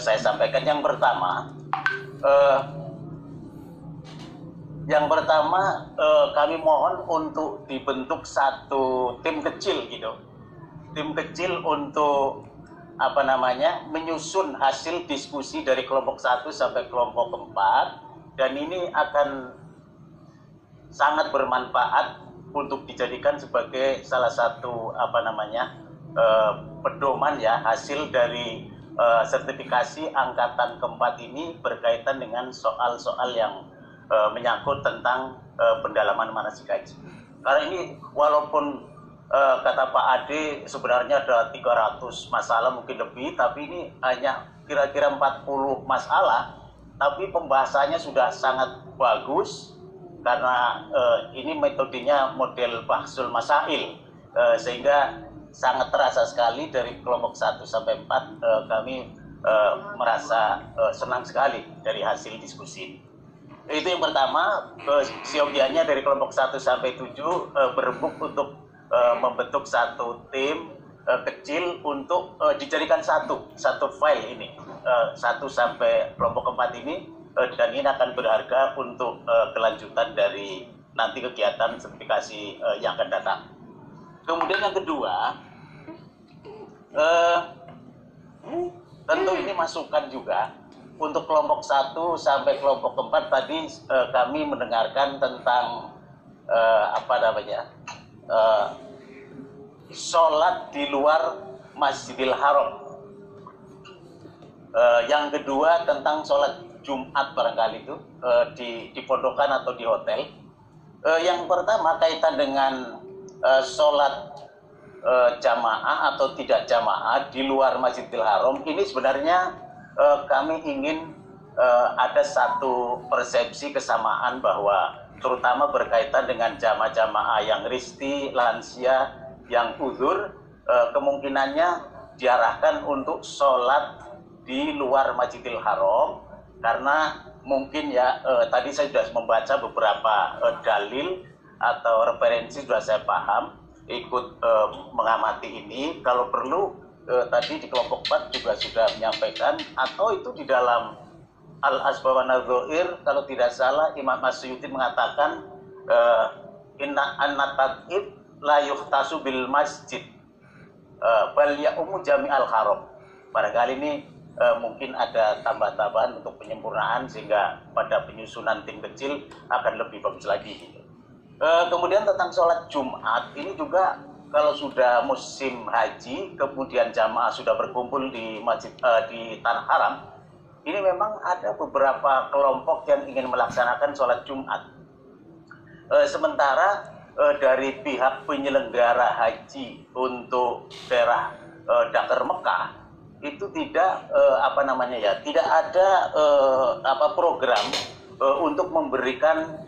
saya sampaikan. Yang pertama, kami mohon untuk dibentuk satu tim kecil gitu, tim kecil untuk menyusun hasil diskusi dari kelompok 1 sampai kelompok 4, dan ini akan sangat bermanfaat untuk dijadikan sebagai salah satu pedoman ya, hasil dari sertifikasi angkatan keempat ini berkaitan dengan soal-soal yang menyangkut tentang pendalaman manasik haji. Karena ini walaupun kata Pak Ade sebenarnya ada 300 masalah mungkin lebih, tapi ini hanya kira-kira 40 masalah, tapi pembahasannya sudah sangat bagus karena ini metodenya model bahsul masail, sehingga sangat terasa sekali dari kelompok 1 sampai 4 kami merasa senang sekali dari hasil diskusi. Itu yang pertama. Siogianya dari kelompok 1 sampai 7 berembuk untuk membentuk satu tim kecil untuk dijadikan satu file ini, 1 sampai kelompok 4 ini, dan ini akan berharga untuk kelanjutan dari nanti kegiatan sertifikasi yang akan datang. Kemudian yang kedua, tentu ini masukan juga untuk kelompok 1 sampai kelompok 4. Tadi kami mendengarkan tentang sholat di luar Masjidil Haram. Yang kedua tentang sholat Jumat barangkali itu di pondokan atau di hotel. Yang pertama kaitan dengan sholat jamaah atau tidak jamaah di luar Masjidil Haram. Ini sebenarnya kami ingin ada satu persepsi kesamaan bahwa terutama berkaitan dengan jamaah-jamaah yang risti, lansia, yang uzur, kemungkinannya diarahkan untuk sholat di luar Masjidil Haram, karena mungkin ya tadi saya sudah membaca beberapa dalil atau referensi, sudah saya paham, ikut mengamati ini. Kalau perlu tadi di kelompok 4 juga sudah menyampaikan, atau itu di dalam Al-Asbab wa Nadzair kalau tidak salah Imam Masyuti mengatakan inna an-nataqib la yuhtasu bil masjid bal ya'umu jami'al haram. Barangkali ini mungkin ada tambah-tambahan untuk penyempurnaan sehingga pada penyusunan tim kecil akan lebih bagus lagi. Kemudian tentang sholat Jumat ini juga, kalau sudah musim haji kemudian jamaah sudah berkumpul di masjid di Tanah Haram, ini memang ada beberapa kelompok yang ingin melaksanakan sholat Jumat. Sementara dari pihak penyelenggara haji untuk daerah Dakar Mekah itu tidak tidak ada program untuk memberikan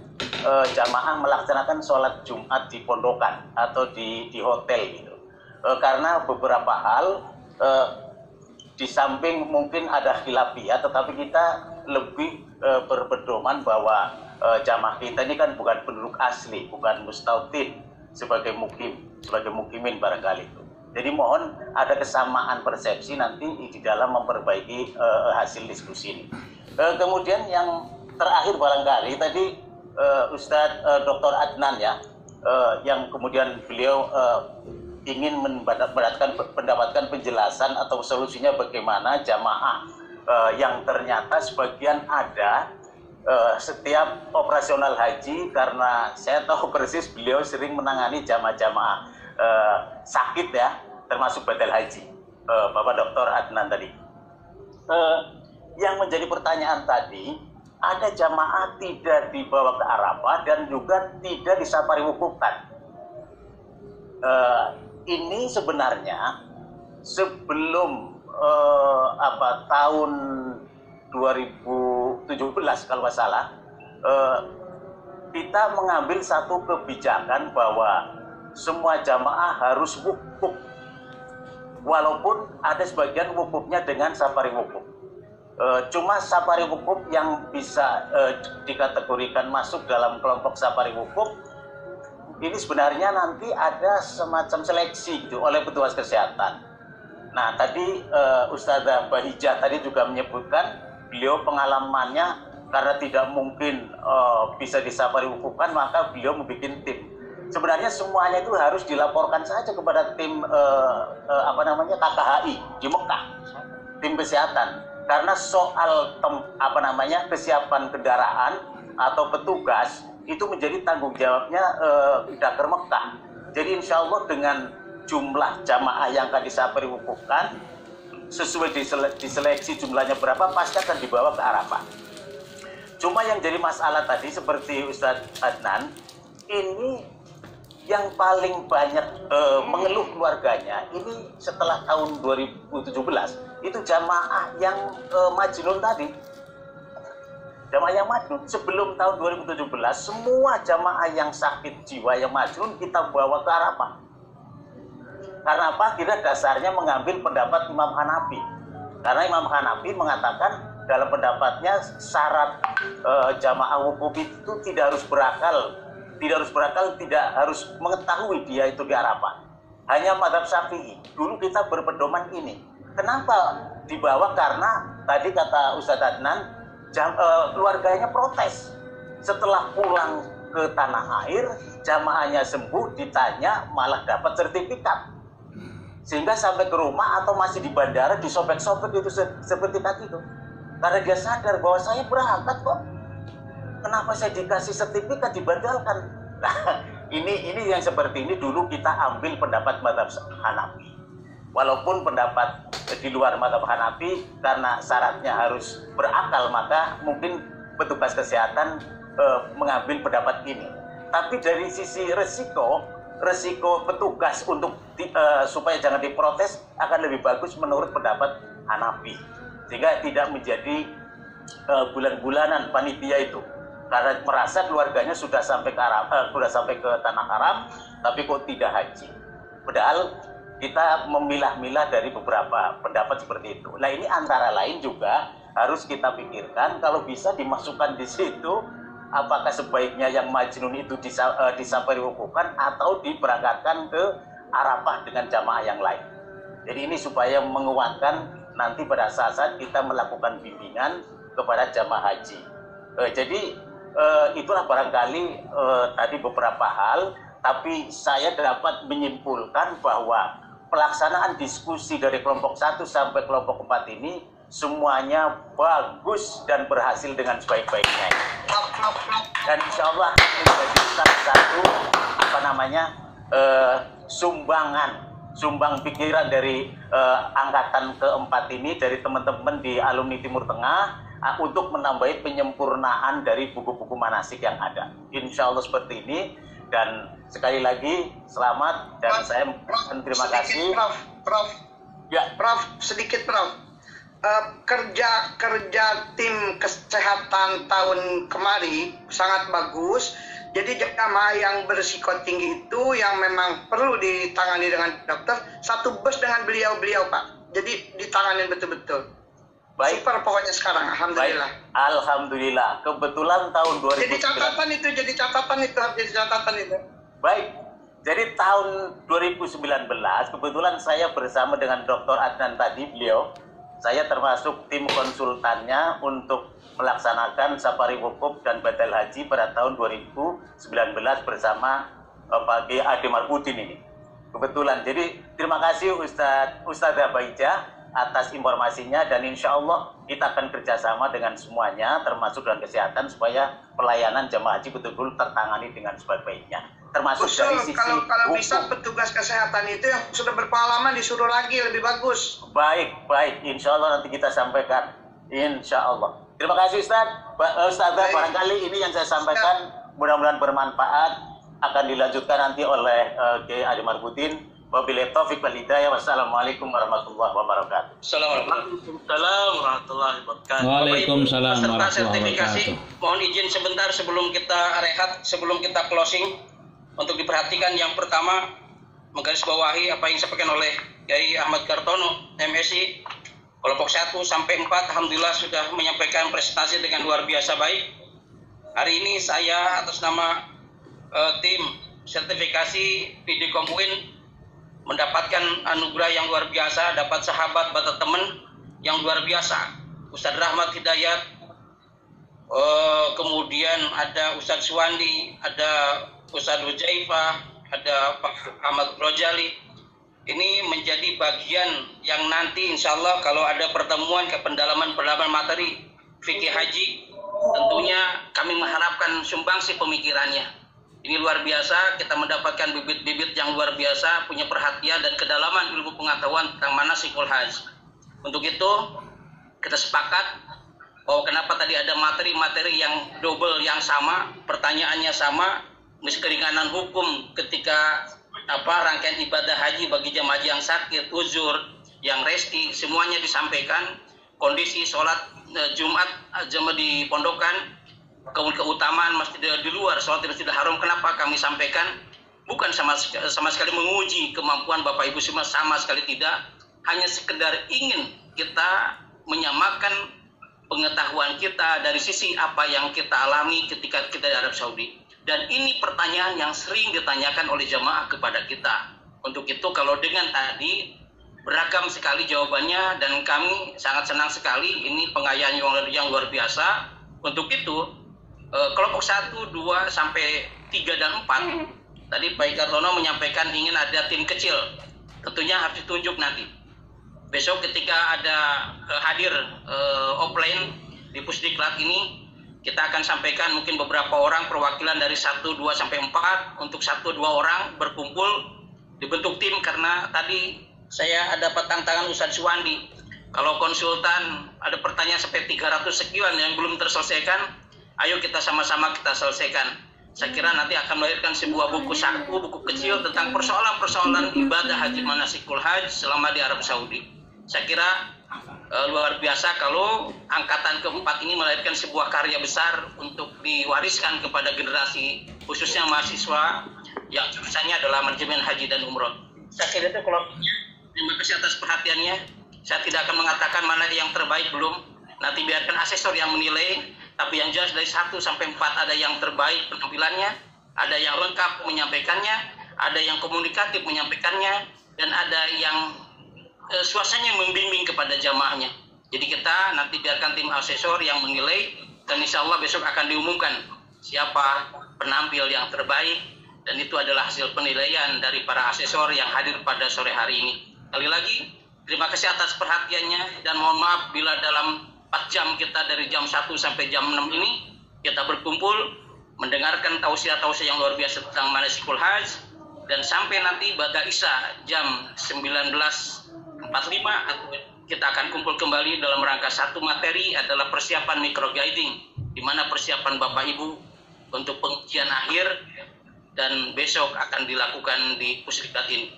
jamaah melaksanakan sholat Jumat di pondokan atau di hotel gitu. Karena beberapa hal, di samping mungkin ada khilafiyah, tetapi kita lebih berpedoman bahwa jamaah kita ini kan bukan penduduk asli, bukan mustautin sebagai mukimin barangkali itu. Jadi mohon ada kesamaan persepsi nanti di dalam memperbaiki hasil diskusi ini. Kemudian yang terakhir barangkali tadi Ustadz Dr. Adnan ya, yang kemudian beliau ingin mendapatkan penjelasan atau solusinya bagaimana jamaah yang ternyata sebagian ada setiap operasional haji, karena saya tahu persis beliau sering menangani jamaah-jamaah sakit ya, termasuk badal haji, Bapak Dr. Adnan tadi. Yang menjadi pertanyaan tadi, ada jamaah tidak dibawa ke Arafah dan juga tidak disafari wukufkan. Ini sebenarnya sebelum tahun 2017 kalau nggak salah, kita mengambil satu kebijakan bahwa semua jamaah harus wukuf, walaupun ada sebagian wukufnya dengan safari wukuf. Cuma safari wukuf yang bisa dikategorikan masuk dalam kelompok safari wukuf ini sebenarnya nanti ada semacam seleksi gitu oleh petugas kesehatan. Nah, tadi Ustazah Bahijah tadi juga menyebutkan beliau pengalamannya karena tidak mungkin bisa disafari wukukan, maka beliau membuat tim. Sebenarnya semuanya itu harus dilaporkan saja kepada tim KKHI di Mekah, tim kesehatan. Karena soal kesiapan kendaraan atau petugas itu menjadi tanggung jawabnya Dakar Mekah. Jadi insya Allah dengan jumlah jamaah yang akan disafari wukukan, sesuai diseleksi jumlahnya berapa, pasti akan dibawa ke Arafah. Cuma yang jadi masalah tadi seperti Ustadz Adnan, ini yang paling banyak mengeluh keluarganya ini setelah tahun 2017 itu jamaah yang majnun tadi. Jamaah yang majnun sebelum tahun 2017 semua jamaah yang sakit jiwa yang majnun kita bawa ke Arafah. Karena apa? Kita dasarnya mengambil pendapat Imam Hanafi. Karena Imam Hanafi mengatakan dalam pendapatnya syarat jamaah wukuf itu tidak harus berakal, tidak harus mengetahui dia itu di Arafah. Hanya mazhab Syafi'i. Dulu kita berpedoman ini. Kenapa dibawa? Karena tadi kata Ustadz Adnan, keluarganya protes. Setelah pulang ke tanah air, jamaahnya sembuh, ditanya malah dapat sertifikat. Sehingga sampai ke rumah atau masih di bandara disobek-sobek itu sertifikat itu. Karena dia sadar bahwa saya berangkat kok. Kenapa saya dikasih sertifikat dibatalkan? Nah, ini yang seperti ini dulu kita ambil pendapat mazhab Hanafi. Walaupun pendapat di luar mazhab Hanafi karena syaratnya harus berakal, maka mungkin petugas kesehatan mengambil pendapat ini. Tapi dari sisi resiko petugas untuk supaya jangan diprotes akan lebih bagus menurut pendapat Hanafi. Sehingga tidak menjadi bulan-bulanan panitia itu. Karena merasa keluarganya sudah sampai ke tanah haram, tapi kok tidak haji. Padahal kita memilah-milah dari beberapa pendapat seperti itu. Nah, ini antara lain juga harus kita pikirkan kalau bisa dimasukkan di situ, apakah sebaiknya yang majnun itu disafari wukukan atau diberangkatkan ke Arafah dengan jamaah yang lain. Jadi ini supaya menguatkan nanti pada saat kita melakukan bimbingan kepada jamaah haji. Jadi itulah barangkali tadi beberapa hal, tapi saya dapat menyimpulkan bahwa pelaksanaan diskusi dari kelompok 1 sampai kelompok 4 ini semuanya bagus dan berhasil dengan sebaik-baiknya. Dan insya Allah menjadi salah satu sumbang pikiran dari angkatan keempat ini, dari teman-teman di alumni Timur Tengah, untuk menambahi penyempurnaan dari buku-buku manasik yang ada. Insya Allah seperti ini. Dan sekali lagi selamat dan saya terima kasih. Prof. Ya. Prof, sedikit Prof. Kerja tim kesehatan tahun kemarin sangat bagus. Jadi jamaah yang berisiko tinggi itu yang memang perlu ditangani dengan dokter, satu bus dengan beliau-beliau Pak. Jadi ditangani betul-betul. Baik. Super pokoknya sekarang, alhamdulillah. Baik. Alhamdulillah. Kebetulan tahun 2019. Jadi catatan itu. Baik. Jadi tahun 2019 kebetulan saya bersama dengan Dr. Adnan tadi, saya termasuk tim konsultannya untuk melaksanakan safari wukuf dan badal haji pada tahun 2019 bersama Pak Kiai Ade Marbudin ini. Kebetulan. Jadi terima kasih Ustazah Bahijah atas informasinya, dan insya Allah kita akan kerjasama dengan semuanya termasuk dengan kesehatan supaya pelayanan jemaah haji betul-betul tertangani dengan sebaik-baiknya, termasuk dari sisi kalau bisa petugas kesehatan itu yang sudah berpengalaman disuruh lagi, lebih bagus. Baik, insya Allah nanti kita sampaikan, insya Allah. Terima kasih Ustazah. Barangkali ini yang saya sampaikan mudah-mudahan bermanfaat, akan dilanjutkan nanti oleh Kiai Ade Marbudin. Wabillahi taufiq wal hidayah. Wassalamualaikum warahmatullahi wabarakatuh. Assalamualaikum warahmatullahi wabarakatuh. Waalaikumsalam warahmatullahi wabarakatuh. Mohon izin sebentar sebelum kita rehat, sebelum kita closing, untuk diperhatikan yang pertama, menggarisbawahi apa yang disampaikan oleh Kiai Ahmad Kartono, MSI, kelompok 1 sampai 4, alhamdulillah sudah menyampaikan presentasi dengan luar biasa baik. Hari ini saya atas nama tim sertifikasi PD Kompuin mendapatkan anugerah yang luar biasa, dapat sahabat, dapat teman yang luar biasa. Ustadz Rahmat Hidayat, kemudian ada Ustadz Suwandi, ada Ustadz Hujaifah, ada Pak Ahmad Rojali. Ini menjadi bagian yang nanti insya Allah kalau ada pertemuan ke pendalaman materi fikih haji, tentunya kami mengharapkan sumbangsi pemikirannya. Ini luar biasa, kita mendapatkan bibit-bibit yang luar biasa, punya perhatian dan kedalaman ilmu pengetahuan tentang manasikul haji. Untuk itu, kita sepakat bahwa kenapa tadi ada materi-materi yang double, yang sama, pertanyaannya sama, keringanan hukum ketika rangkaian ibadah haji bagi jemaah haji yang sakit, uzur, yang resti, semuanya disampaikan. Kondisi sholat Jumat jemaah di pondokan, keutamaan masjid di luar, sholat di Masjidil Haram, kenapa kami sampaikan? Bukan sama sekali menguji kemampuan Bapak Ibu semua, sama sekali tidak. Hanya sekedar ingin kita menyamakan pengetahuan kita dari sisi apa yang kita alami ketika kita di Arab Saudi. Dan ini pertanyaan yang sering ditanyakan oleh jamaah kepada kita. Untuk itu kalau dengan tadi beragam sekali jawabannya dan kami sangat senang sekali, ini pengayaan yang luar biasa. Untuk itu kelompok 1, 2, sampai 3 dan 4 tadi Pak Kartono menyampaikan ingin ada tim kecil, tentunya harus ditunjuk nanti. Besok ketika ada hadir offline di Pusdiklat ini, kita akan sampaikan mungkin beberapa orang perwakilan dari 1, 2, sampai 4 untuk 1, 2 orang berkumpul dibentuk tim, karena tadi saya dapat tantangan Ustadz Suwandi. Kalau konsultan ada pertanyaan sampai 300 sekian yang belum terselesaikan, ayo kita sama-sama kita selesaikan. Saya kira nanti akan melahirkan sebuah buku saku, buku kecil tentang persoalan-persoalan ibadah haji manasikul haji selama di Arab Saudi. Saya kira luar biasa kalau angkatan keempat ini melahirkan sebuah karya besar untuk diwariskan kepada generasi, khususnya mahasiswa yang jurusannya adalah manajemen haji dan umroh. Saya kira itu kalau terima kasih atas perhatiannya. Saya tidak akan mengatakan mana yang terbaik, belum. Nanti biarkan asesor yang menilai. Tapi yang jelas dari 1 sampai 4 ada yang terbaik penampilannya, ada yang lengkap menyampaikannya, ada yang komunikatif menyampaikannya, dan ada yang suasananya membimbing kepada jamaahnya. Jadi kita nanti biarkan tim asesor yang menilai, dan insya Allah besok akan diumumkan siapa penampil yang terbaik, dan itu adalah hasil penilaian dari para asesor yang hadir pada sore hari ini. Sekali lagi, terima kasih atas perhatiannya, dan mohon maaf bila dalam 4 jam kita dari jam 1 sampai jam 6 ini kita berkumpul mendengarkan tausiah-tausiah yang luar biasa tentang manasikul haji, dan sampai nanti ba'da isya jam 19.45 kita akan kumpul kembali dalam rangka satu materi adalah persiapan micro guiding, di mana persiapan Bapak Ibu untuk pengujian akhir dan besok akan dilakukan di Pusdiklat ini.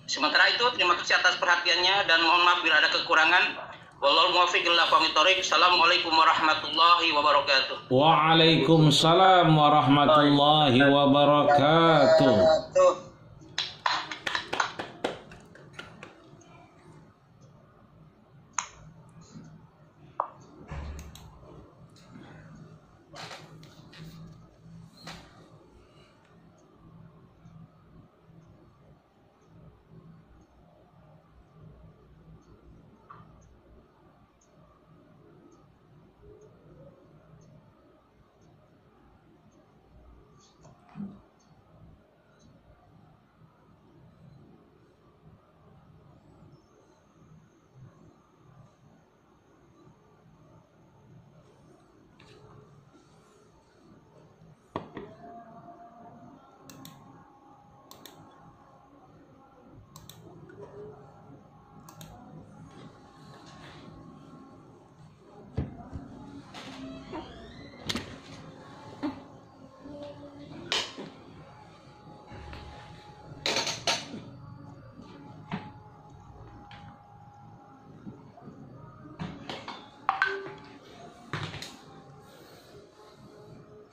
Sementara itu terima kasih atas perhatiannya dan mohon maaf bila ada kekurangan. Wallahu muwaffiq ila aqwamit thoriq. Assalamualaikum warahmatullahi wabarakatuh. Waalaikumsalam warahmatullahi wabarakatuh.